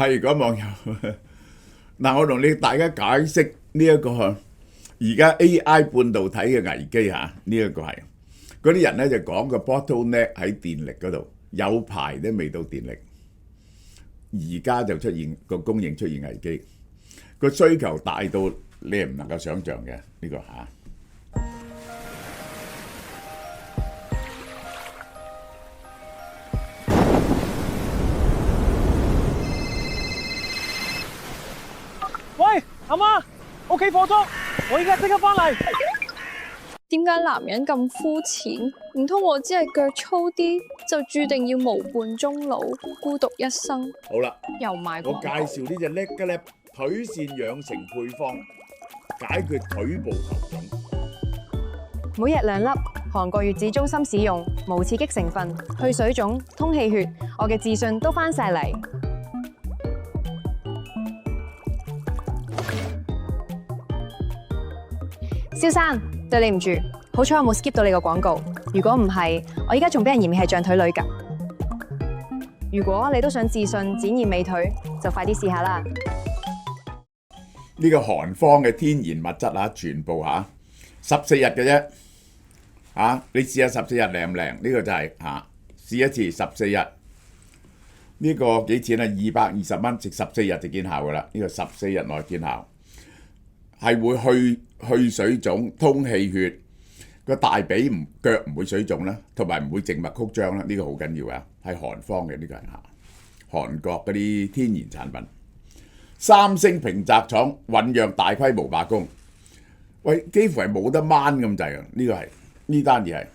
係嗰網友嗱，我同你大家解釋呢一個而家 AI 半導體嘅危機嚇，呢一個係嗰啲人咧就講個 bottleneck 喺電力嗰度，有排都未到電力，而家就出現個供應出現危機，個需求大到你係唔能夠想像嘅呢個嚇。喂，阿媽，屋企火燭，我依家即刻翻嚟。點解男人咁膚淺？唔通我只係腳粗啲，就注定要無伴終老，孤獨一生？好啦，又賣我介紹呢隻叻嘅咧腿線養成配方，解決腿部球腫。每日2粒，韓國月子中心使用，無刺激成分，去水腫、通氣血，我嘅自信都翻晒嚟。蕭生，對你唔住，好彩我冇 skip 到你個廣告。如果唔係，我依家仲俾人嫌棄係象腿女㗎。如果你都想自信展現美腿，就快啲試下啦。呢個韓方嘅天然物質全部14日嘅啫，你試下14日靚唔靚？呢個就係試一次14日。呢個幾錢啊？220蚊，食14日就見效噶啦。呢個14日內見效，係會去水腫、通氣血，個大髀腳唔會水腫啦，同埋唔會靜脈曲張啦。呢個好緊要啊，係韓方嘅，呢個係韓國嗰啲天然產品。三星平澤廠醞釀大規模罷工，喂，幾乎係冇得掹咁滯啊！呢個係呢單嘢係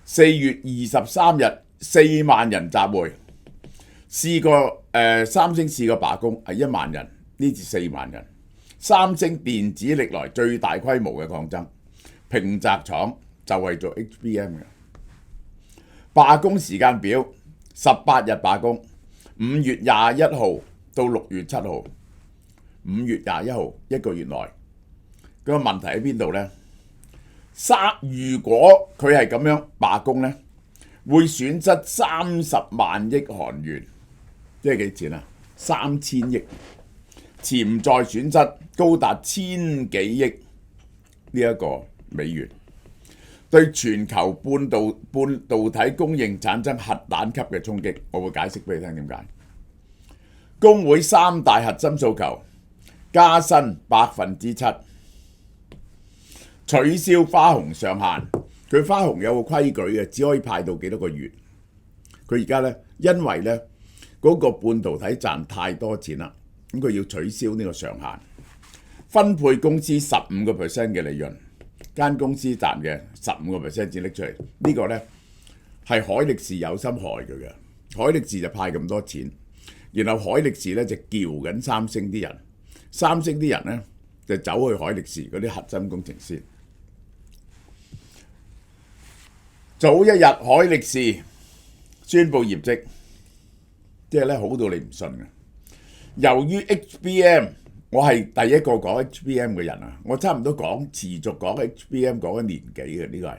4月23日4萬人集會，試過三星試過罷工係1萬人，呢次4萬人。三星電子歷來最大規模嘅抗爭，平澤廠就係做 HBM 嘅。罷工時間表18日罷工，5月21號到6月7號，5月21號1個月內。咁個問題喺邊度呢？如果佢係咁樣罷工呢，會損失30萬億韓元，即係幾錢啊？3000億，潛在損失高達1000幾億呢一個美元，對全球半導體供應產生核彈級嘅衝擊。我會解釋俾你聽點解。工會3大核心訴求：加薪7%，取消花紅上限。佢花紅有個規矩嘅，只可以派到幾多個月。佢而家呢，因為呢嗰個半導體賺太多錢啦，咁佢要取消呢個上限，分配公司15% 嘅利潤，間公司賺嘅15% 先拎出嚟。呢個呢係海力士有心害佢嘅，海力士就派咁多錢。然後海力士咧就叫緊三星啲人，三星啲人咧就走去海力士嗰啲核心工程師。早一日海力士宣布業績，即係咧好到你唔信嘅。由於 HBM， 我係第一個講 HBM 嘅人啊，我差唔多持續講 HBM 講咗年幾嘅，呢個係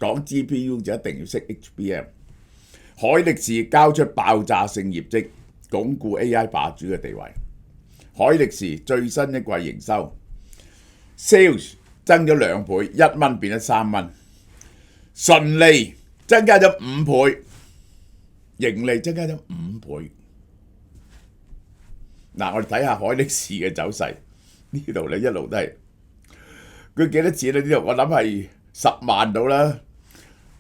講 GPU 就一定要識 HBM。海力士交出爆炸性業績，鞏固 AI 霸主嘅地位。海力士最新一季營收 sales 增咗2倍，1蚊變咗3蚊，純利增加咗5倍，盈利增加咗5倍。嗱，我哋睇下海力士嘅走勢，呢度咧一路都係佢幾多錢咧？呢度我諗係10萬到啦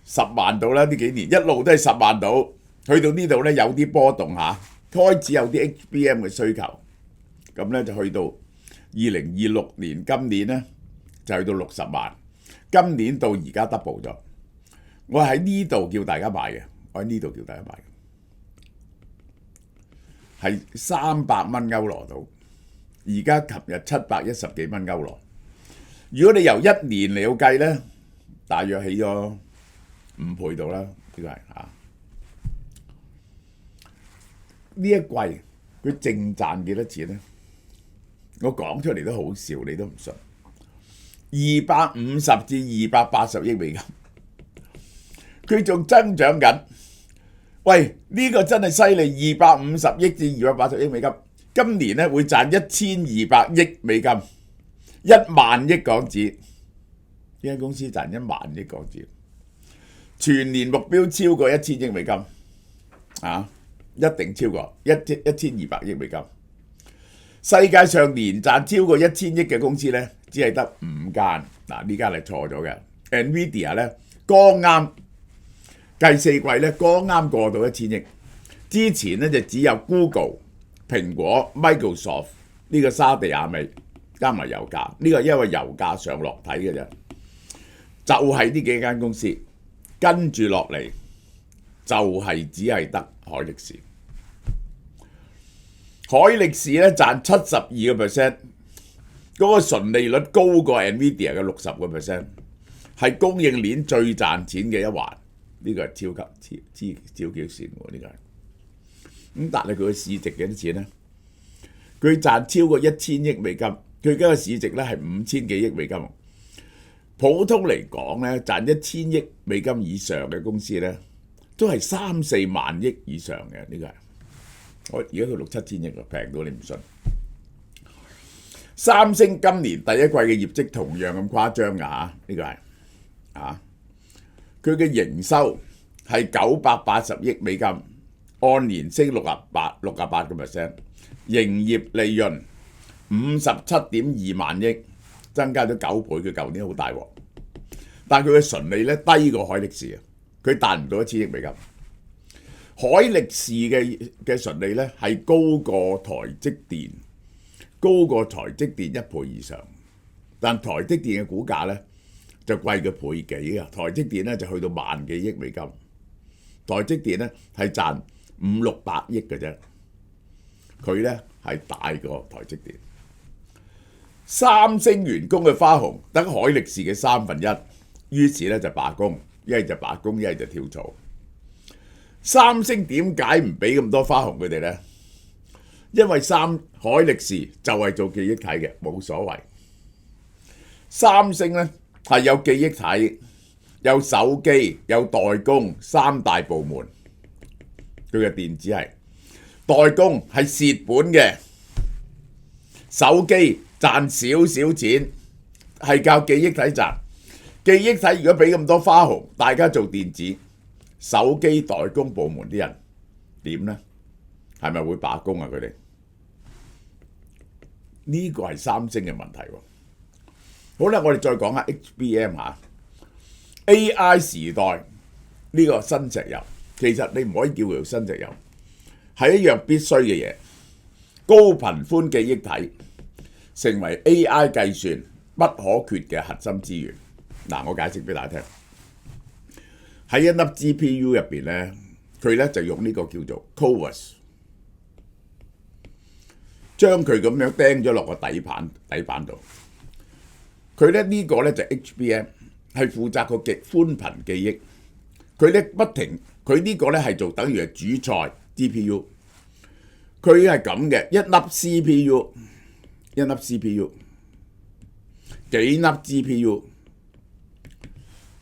，10萬到啦，呢幾年一路都係10萬到，去到呢度咧有啲波動下。開始有啲 HBM 嘅需求，咁咧就去到2026年，今年咧就去到60萬，今年到而家 double 咗。我喺呢度叫大家買嘅，我喺呢度叫大家買嘅，係300蚊歐羅到，而家琴日710幾蚊歐羅。如果你由1年嚟計咧，大約起咗5倍到啦，呢個係呢一季佢淨賺幾多錢呢？我講出嚟都好笑，你都唔信。250至280億美金，佢仲增長緊。喂，呢個真係犀利，250億至280億美金，今年咧會賺1200億美金，1萬億港紙。呢間公司賺1萬億港紙，全年目標超過1000億美金，啊，一定超過1200億美金。世界上年賺超過1000億嘅公司咧，只係得5間。嗱，呢間係錯咗嘅。NVIDIA 咧剛啱計4季咧，剛啱過到1000億。之前咧就只有 Google、蘋果、Microsoft 呢個沙地亞美加埋油價，呢個因為油價上落睇嘅啫。就係呢幾間公司跟住落嚟，就係只係得海力士。海力士咧賺72%，嗰個純利率高過 NVIDIA 嘅60%，係供應鏈最賺錢嘅一環。呢個係超級線喎，呢個係。咁但係佢嘅市值幾多錢咧？佢賺超過1000億美金，佢而家嘅市值咧係5000幾億美金。普通嚟講咧，賺1000億美金以上嘅公司咧，都係3-4萬億以上嘅。呢個係我而家佢6-7千億，平到你唔信。三星今年第一季嘅業績同樣咁誇張㗎嚇，呢個係佢嘅營收係980億美金，按年升68%，營業利潤57.2萬億，增加咗9倍。佢舊年好大鑊，但係佢嘅純利咧低過海力士啊，佢達唔到1000億美金。海力士嘅純利咧係高過台積電1倍以上，但台積電嘅股價咧就貴佢倍幾啊！台積電咧就去到萬幾億美金，台積電咧係賺500-600億嘅啫，佢咧係大過台積電。三星員工嘅花紅得海力士嘅1/3，於是咧就罷工，一係就罷工，一係就跳槽。三星點解唔俾咁多花紅佢哋咧？因為海力士就係做記憶體嘅，冇所謂。三星咧係有記憶體、有手機、有代工3大部門。佢嘅電子係代工係蝕本嘅，手機賺少少錢，係靠記憶體賺。記憶體如果俾咁多花紅，大家做電子、手機代工部門啲人點呢？係咪會罷工啊？佢哋呢個係三星嘅問題喎。好啦，我哋再講下 HBM 嚇 AI 時代呢個新石油，其實你唔可以叫佢做新石油，係一樣必須嘅嘢。高頻寬記憶體成為 AI 計算不可缺嘅核心資源。嗱，我解釋俾大家聽。喺一粒 GPU 入邊咧，佢咧就用呢個叫做 CoWoS， 將佢咁樣釘咗落個底板度。佢咧呢個咧就 HBM 係負責個極寬頻記憶。佢咧不停，佢呢個咧係做等於係主菜 GPU。佢係咁嘅，一粒 CPU，幾粒 GPU，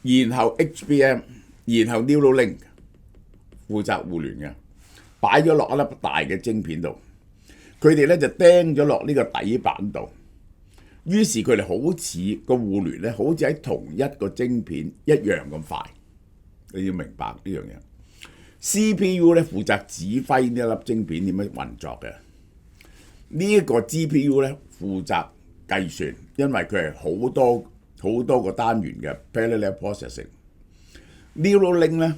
然後 HBM， 然後 Neuralink 負責互聯嘅，擺咗落一粒大嘅晶片度。佢哋咧就釘咗落呢個底板度。於是佢哋好似個互聯咧，好似喺同一個晶片一樣咁快。你要明白呢樣嘢。CPU 咧負責指揮呢一粒晶片點樣運作嘅。呢一個 GPU 咧負責計算，因為佢係好多個單元嘅 parallel processing。Neuralink 咧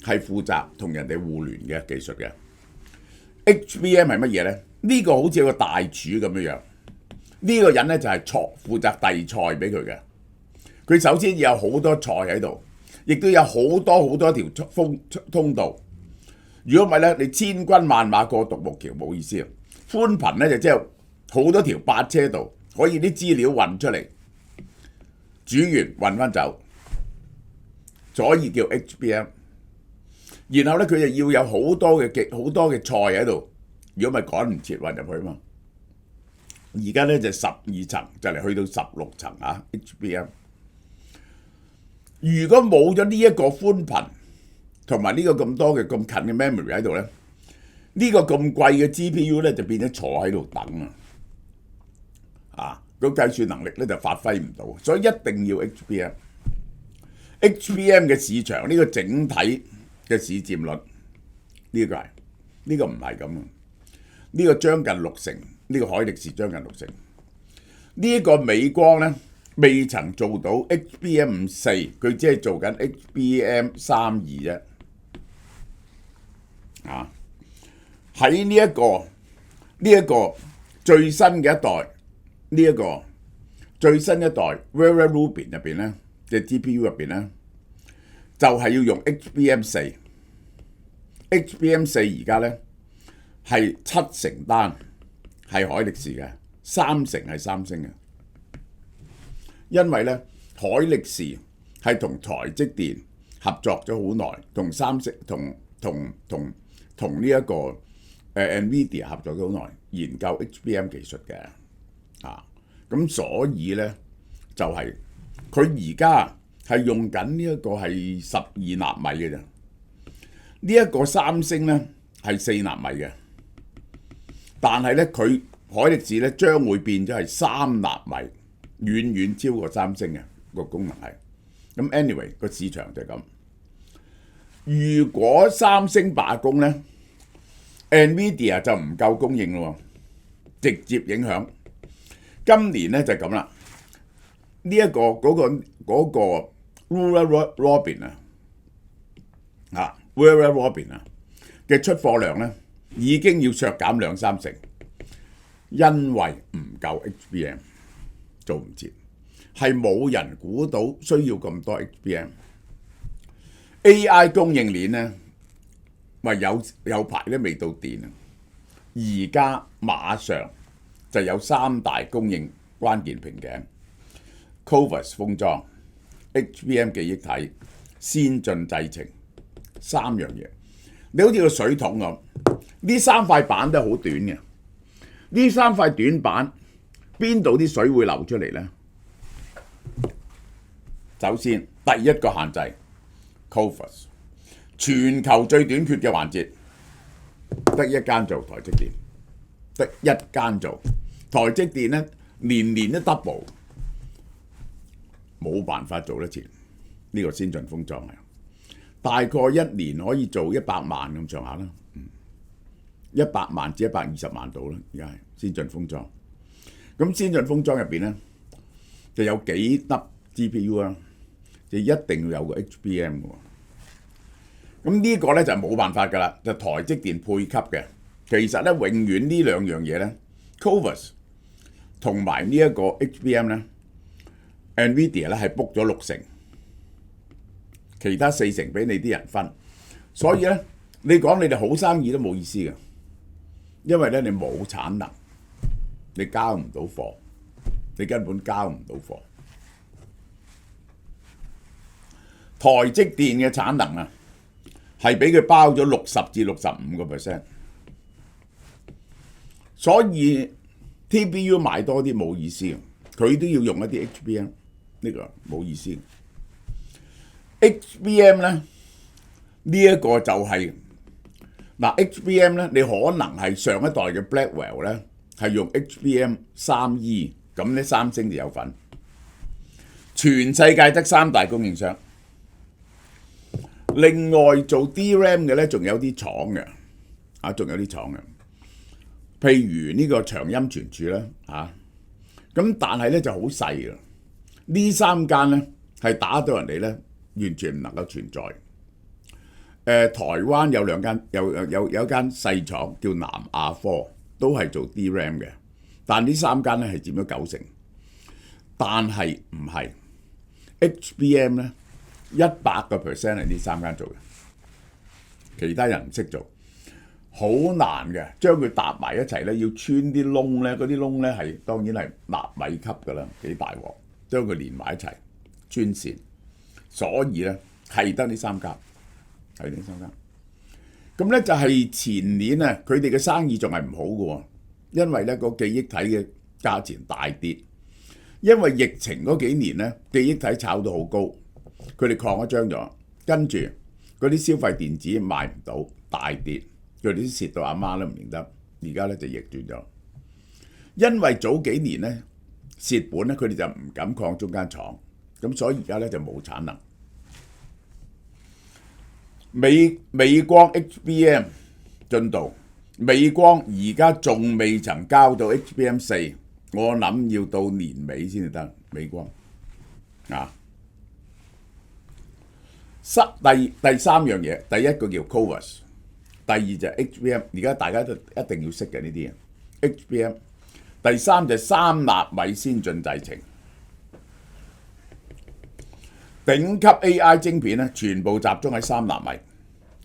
係負責同人哋互聯嘅技術嘅。HBM 係乜嘢咧？呢個好似個大廚咁樣樣。呢個人咧就係負責遞菜俾佢嘅。佢首先有好多菜喺度，亦都有好多條通道。如果唔係咧，你千軍萬馬過獨木橋冇意思啊！寬頻咧就即係好多條八車道，可以啲資料運出嚟，煮完運翻走，所以叫 HBM。然後咧佢就要有好多嘅菜喺度，如果唔係趕唔切運入去嘛。而家咧就12層，就嚟去到16層啊 HBM。如果冇咗呢一個寬頻同埋呢個咁多嘅咁近嘅 memory 喺度咧，呢個咁貴嘅 GPU 咧就變咗坐喺度等啊！個計算能力咧就發揮唔到，所以一定要 HBM。HBM 嘅市場呢個整體嘅市佔率呢個係呢個唔係咁啊！呢個將近60%，呢個海力士將近60%。呢個美光咧未曾做到 HBM4，佢只係做緊 HBM32啫。啊！喺呢一個最新嘅一代，呢一個最新一代 Vera Rubin 入邊咧嘅 GPU 入邊咧，就係要用 HBM4。HBM4而家咧係70%單係海力士嘅，30%係三星嘅。因為咧海力士係同台積電合作咗好耐，同三星同呢一個NVIDIA 合作咗好耐，研究 HBM 技術嘅咁所以咧就係佢而家係用緊呢一個係12納米嘅啫，呢一個三星咧係4納米嘅，但係咧佢海力士咧將會變咗係3納米，遠遠超過三星嘅個功能係。咁 anyway 個市場就係咁。如果三星罷工咧 ，NVIDIA 就唔夠供應咯，直接影響。今年咧就係咁啦。呢一個嗰個 Vera Rubin Vera Rubin 嘅出貨量咧已經要削減2-3成，因為唔夠 HBM 做唔切，係冇人估到需要咁多 HBM。AI 供應鏈咧，咪有排都未到電啊！而家馬上就有3大供應關鍵瓶頸 ：CoWoS 封裝、HBM 記憶體、先進製程3樣嘢。你好似個水桶咁，呢3塊板都係好短嘅。呢3塊短板邊度啲水會流出嚟呢？首先，第一個限制 CoWoS， 全球最短缺嘅環節，得一間做台積電，得一間做台積電咧，年年都 double， 冇辦法做得切呢個先進封裝啊！大概1年可以做100萬咁上下啦，100萬至120萬度啦，而家係先進封裝。咁先進封裝入邊咧，就有幾粒 GPU 啦，就一定要有個 HBM 嘅。咁呢個咧就冇辦法㗎啦，就台積電配給嘅。其實咧，永遠呢兩樣嘢咧 ，CoWoS 同埋呢一個 HBM 咧 ，NVIDIA 咧係 book 咗60%，其他40%俾你啲人分。所以咧，你講你哋好生意都冇意思嘅，因為咧你冇產能，你交唔到貨，你根本交唔到貨。台積電嘅產能啊，係俾佢包咗60至65%，所以 TPU 買多啲冇意思，佢都要用一啲 HBM， 呢個冇意思。HBM 咧呢一個就係嗱 HBM 咧，你可能係上一代嘅 Blackwell 咧係用 HBM3E， 咁咧三星就有份。全世界得3大供應商。另外做 DRAM 嘅咧，仲有啲廠嘅，仲有啲廠嘅，譬如呢個長鑫存儲啦，咁但係咧就好細嘅，呢3間咧係打到人哋咧完全唔能夠存在。台灣有2間，有一間細廠叫南亞科，都係做 DRAM 嘅，但呢3間咧係佔咗90%，但係唔係 HBM 咧。100% 係呢3間做嘅，其他人唔識做，好難嘅。將佢搭埋一齊咧，要穿啲窿咧，嗰啲窿咧係當然係納米級㗎啦，幾大鑊。將佢連埋一齊穿線，所以咧係得呢3間，係呢3間。咁咧就係前年啊，佢哋嘅生意仲係唔好嘅喎，因為咧個記憶體嘅價錢大跌，因為疫情嗰幾年咧記憶體炒到好高。佢哋擴咗張咗，跟住嗰啲消費電子賣唔到，大跌，佢哋都蝕到阿媽都唔認得。而家咧就逆轉咗，因為早幾年咧蝕本咧，佢哋就唔敢擴中間廠，咁所以而家咧就冇產能。美光 HBM 進度，美光而家仲未曾交到 HBM4，我諗要到年尾先至得。美光啊，第三樣嘢，第一個叫 CoWoS， 第二就係 HBM， 而家大家都一定要識嘅呢啲嘢 HBM。第三就係3納米先進製程，頂級 AI 晶片咧，全部集中喺3納米。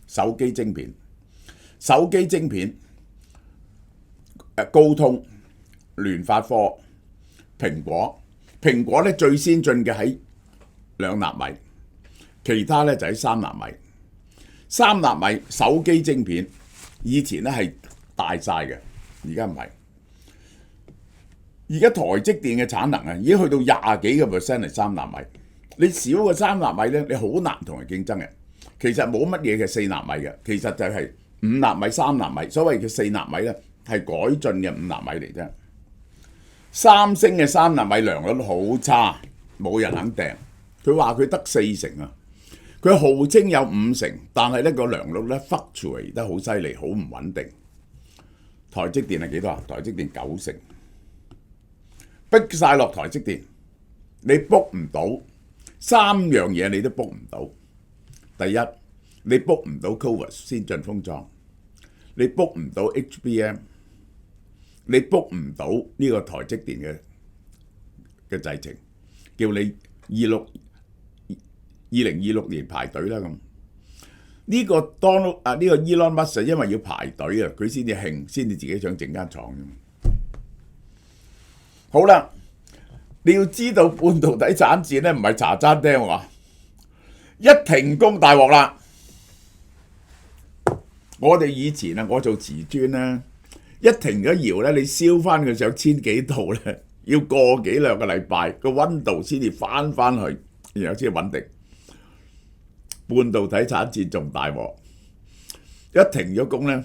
手機晶片，高通、聯發科、蘋果咧最先進嘅喺2納米，其他咧就喺3納米。3納米手機晶片以前咧係大晒嘅，而家唔係。而家台積電嘅產能啊，已經去到20幾個%係3納米。你少過3納米咧，你好難同人競爭嘅。其實冇乜嘢嘅4納米嘅，其實就係5納米、3納米。所謂嘅4納米咧，係改進嘅5納米嚟啫。三星嘅3納米良率好差，冇人肯訂。佢話佢得40%啊，佢號稱有50%，但係呢個良率咧 fluctuate 得好犀利，好唔穩定。台積電係幾多啊？台積電90%，逼晒落台積電，你 book 唔到3樣嘢，你都 book 唔到。第一，你 book 唔到 CoWoS 先進封裝，你 book 唔到 HBM， 你 book 唔到呢個台積電嘅製程，叫你2026年排隊啦咁。呢個 Elon Musk 因為要排隊啊，佢先至興，先至自己想整間廠。好啦，你要知道半導體產線咧唔係茶餐廳喎。一停工大鑊啦！我哋以前啊，我做瓷磚咧，一停咗窯咧，你燒翻佢上1000幾度咧，要個幾兩個禮拜個溫度先至翻去，然後先穩定。半導體產線仲大鑊，一停咗工咧，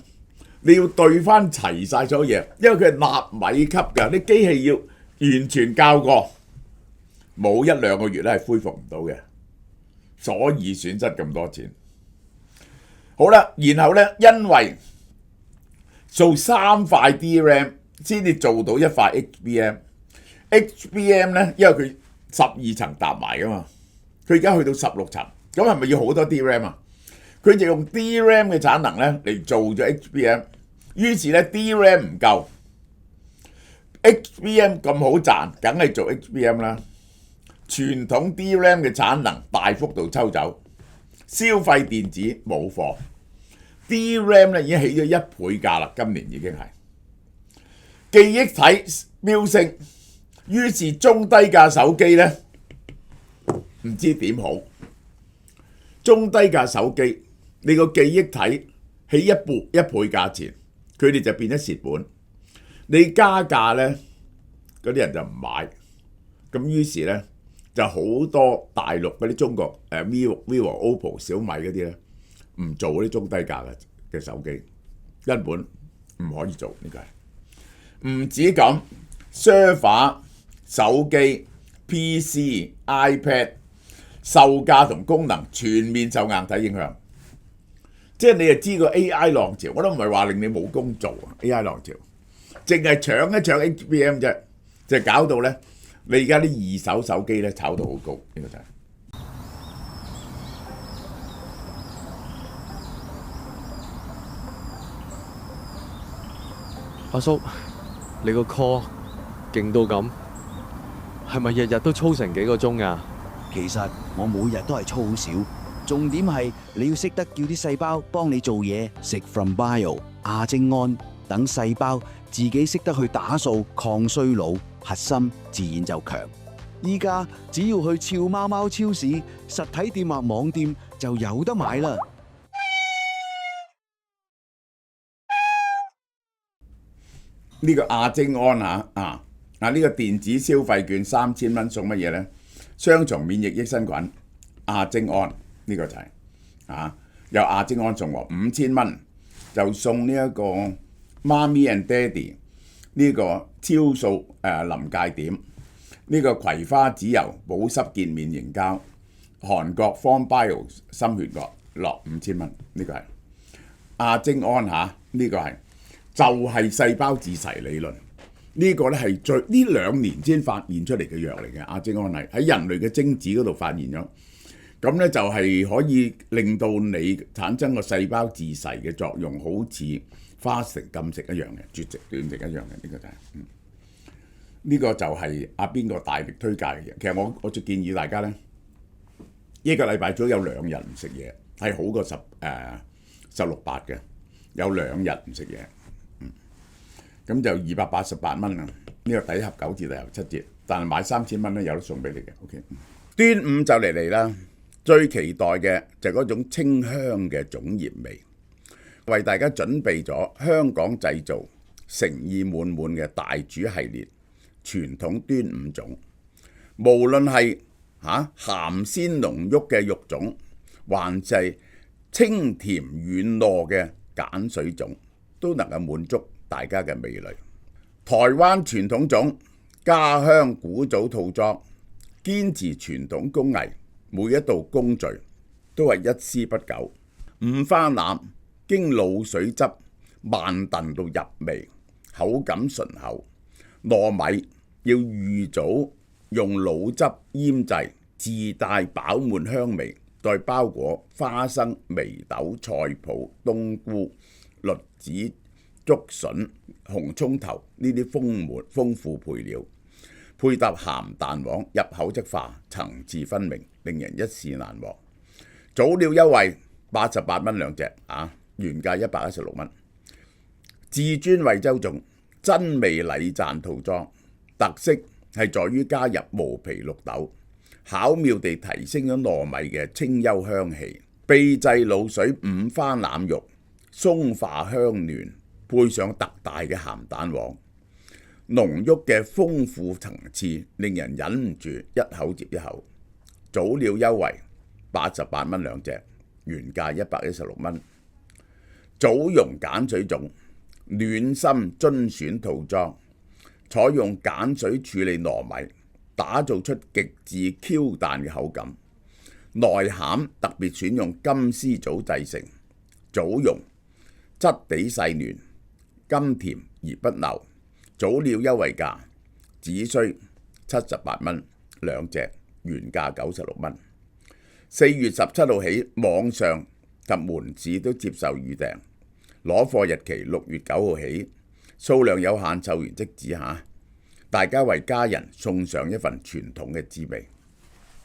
你要對翻齊晒所有嘢，因為佢係納米級㗎，啲機器要完全校過，冇1-2個月咧係恢復唔到嘅。所以損失咁多錢。好啦，然後咧，因為做3塊 DRAM 先至做到1塊 HBM 咧，因為佢12層搭埋噶嘛，佢而家去到16層，咁係咪要好多 DRAM 啊？佢就用 DRAM 嘅產能咧嚟做咗 HBM， 於是咧 DRAM 唔夠 ，HBM 咁好賺，梗係做 HBM 啦。傳統 DRAM 嘅產能大幅度抽走，消費電子冇貨 ，DRAM 咧已經起咗1倍價啦，今年已經係記憶體飆升，於是中低價手機咧唔知點好，中低價手機你個記憶體起1倍價錢，佢哋就變咗蝕本，你加價咧嗰啲人就唔買，咁於是咧。就好多大陸嗰啲中國vivo、OPPO、小米嗰啲咧，唔做嗰啲中低價嘅手機，根本唔可以做呢個係。唔止咁 ，server、手機、PC、iPad 售價同功能全面受硬體影響。即係你就知個 AI 浪潮，我都唔係話令你冇工做啊 ，AI 浪潮，淨係搶一搶 HBM 啫，就搞到咧。你而家啲二手手機咧炒到好高，呢個就係。阿叔，你個 call 勁到咁，係咪日日都操成幾個鐘㗎？其實我每日都係操好少，重點係你要識得叫啲細胞幫你做嘢，食 From Bio、亞精胺等細胞自己識得去打掃抗衰老。核心自然就強。依家只要去俏貓貓超市、實體店或網店就有得買啦。呢個亞精胺呢個電子消費券3000蚊送乜嘢咧？雙重免疫益生菌亞精胺呢個就係有亞精胺送喎，5000蚊就送呢一個媽咪 and daddy 呢個超素臨界點，呢個葵花籽油保濕健面凝膠，韓國 From Bio 心血角落5000蚊，呢個係亞精胺嚇，呢個係就係細胞自噬理論。呢個咧係呢2年先發現出嚟嘅藥嚟嘅，亞精胺係喺人類嘅精子嗰度發現咗，咁咧就係可以令到你產生個細胞自噬嘅作用，好似花食禁食一樣嘅，絕食斷食一樣嘅，呢個就係呢個就係阿邊個大力推介嘅嘢。其實我就建議大家咧，一個禮拜最好有2日唔食嘢，係好過16-8嘅，有2日唔食嘢。咁就288蚊啊！呢個第一盒9折，第二盒7折，但係買3000蚊咧有得送俾你嘅。OK， 端午就嚟啦，最期待嘅就係嗰種清香嘅粽葉味，為大家準備咗香港製造、誠意滿滿嘅大煮系列傳統端午粽。無論係鹹鮮濃郁嘅肉粽，還係清甜軟糯嘅鹼水粽，都能夠滿足大家嘅味蕾。台灣傳統粽、家鄉古早套裝，堅持傳統工藝，每一道工序都係一絲不苟。五花腩經滷水汁慢燉到入味，口感醇厚。糯米要預早用滷汁醃製，自帶飽滿香味，再包裹花生、眉豆、菜脯、冬菇、栗子、竹筍、紅葱頭呢啲豐富配料，配搭鹹蛋黃，入口即化，層次分明，令人一試難忘。早鳥優惠88蚊2隻原價116蚊。至尊惠州粽真味禮讚套裝，特色係在於加入毛皮綠豆，巧妙地提升咗糯米嘅清幽香氣，秘製滷水五花腩肉，鬆化香嫩，配上特大嘅鹹蛋黃，濃郁嘅豐富層次，令人忍唔住一口接一口。早鳥優惠88蚊2隻，原價116蚊。棗蓉鹼水粽暖心遵選套裝，採用鹼水處理糯米，打造出極致 Q 彈嘅口感。內餡特別選用金絲棗製成，棗蓉質地細嫩，甘甜而不膩。早鳥優惠價只需78蚊2隻，原價96蚊。4月17號起，網上及門市都接受預訂，攞貨日期6月9號起，數量有限，湊完即止嚇。大家為家人送上一份傳統嘅滋味。